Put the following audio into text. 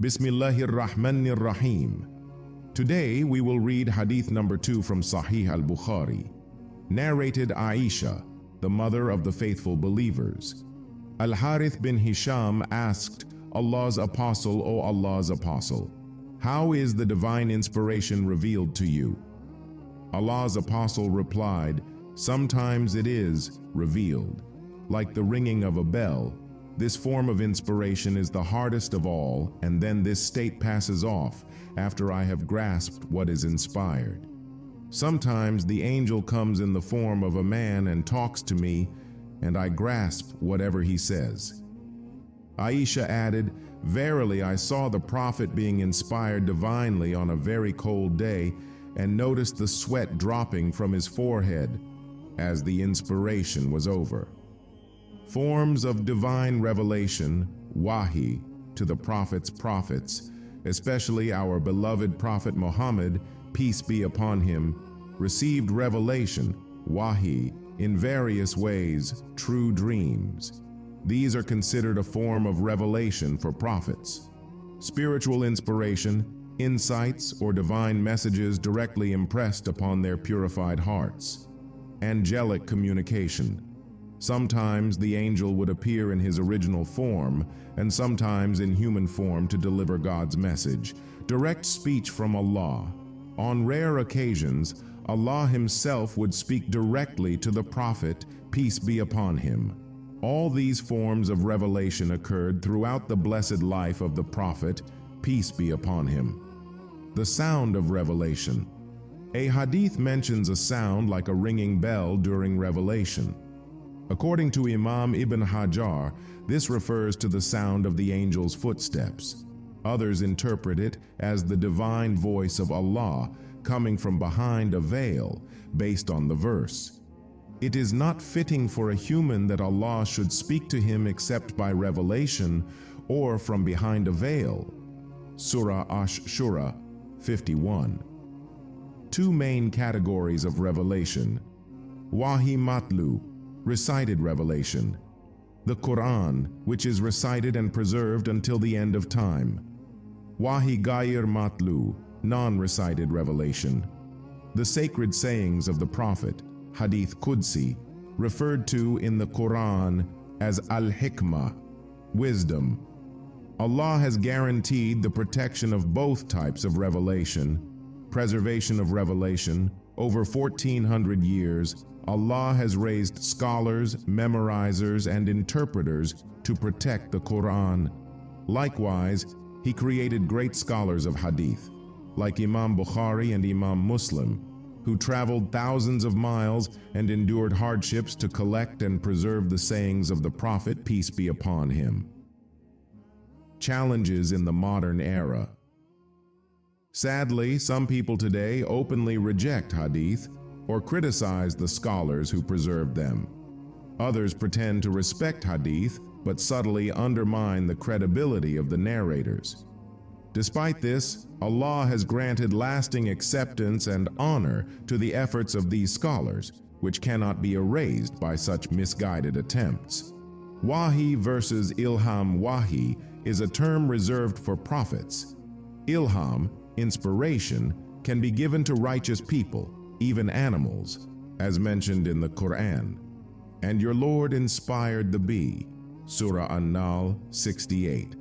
Bismillahir Rahmanir Rahim. Today we will read Hadith number 2 from Sahih bukhari Narrated Aisha, the mother of the faithful believers. Al-Harith bin Hisham asked Allah's Apostle, O Allah's Apostle, how is the divine inspiration revealed to you? Allah's Apostle replied, sometimes it is revealed, like the ringing of a bell. This form of inspiration is the hardest of all, and then this state passes off after I have grasped what is inspired. Sometimes the angel comes in the form of a man and talks to me, and I grasp whatever he says. Aisha added, verily I saw the Prophet being inspired divinely on a very cold day, and noticed the sweat dropping from his forehead as the inspiration was over. Forms of divine revelation, Wahy, to the Prophet's prophets, especially our beloved Prophet Muhammad, peace be upon him, received revelation, Wahy, in various ways, true dreams. These are considered a form of revelation for prophets. Spiritual inspiration, insights or divine messages directly impressed upon their purified hearts. Angelic communication. Sometimes the angel would appear in his original form, and sometimes in human form to deliver God's message. Direct speech from Allah. On rare occasions, Allah Himself would speak directly to the Prophet, peace be upon him. All these forms of revelation occurred throughout the blessed life of the Prophet, peace be upon him. The sound of revelation. A hadith mentions a sound like a ringing bell during revelation. According to Imam Ibn Hajar, this refers to the sound of the angel's footsteps. Others interpret it as the divine voice of Allah coming from behind a veil, based on the verse. It is not fitting for a human that Allah should speak to him except by revelation or from behind a veil. Surah Ash-Shura 51. Two main categories of revelation. Wahy Matlu, recited revelation. The Qur'an, which is recited and preserved until the end of time. Wahy Ghair Matlu, non-recited revelation. The sacred sayings of the Prophet, Hadith Qudsi, referred to in the Qur'an as Al-Hikmah, wisdom. Allah has guaranteed the protection of both types of revelation. Preservation of revelation. Over 1400 years, Allah has raised scholars, memorizers, and interpreters to protect the Qur'an. Likewise, He created great scholars of Hadith, like Imam Bukhari and Imam Muslim, who traveled thousands of miles and endured hardships to collect and preserve the sayings of the Prophet, peace be upon him. Challenges in the modern era. Sadly, some people today openly reject Hadith or criticize the scholars who preserved them. Others pretend to respect Hadith but subtly undermine the credibility of the narrators. Despite this, Allah has granted lasting acceptance and honor to the efforts of these scholars, which cannot be erased by such misguided attempts. Wahy versus Ilham. Wahy is a term reserved for prophets. Ilham, inspiration, can be given to righteous people, even animals, as mentioned in the Qur'an. And your Lord inspired the bee, Surah An-Nahl 68.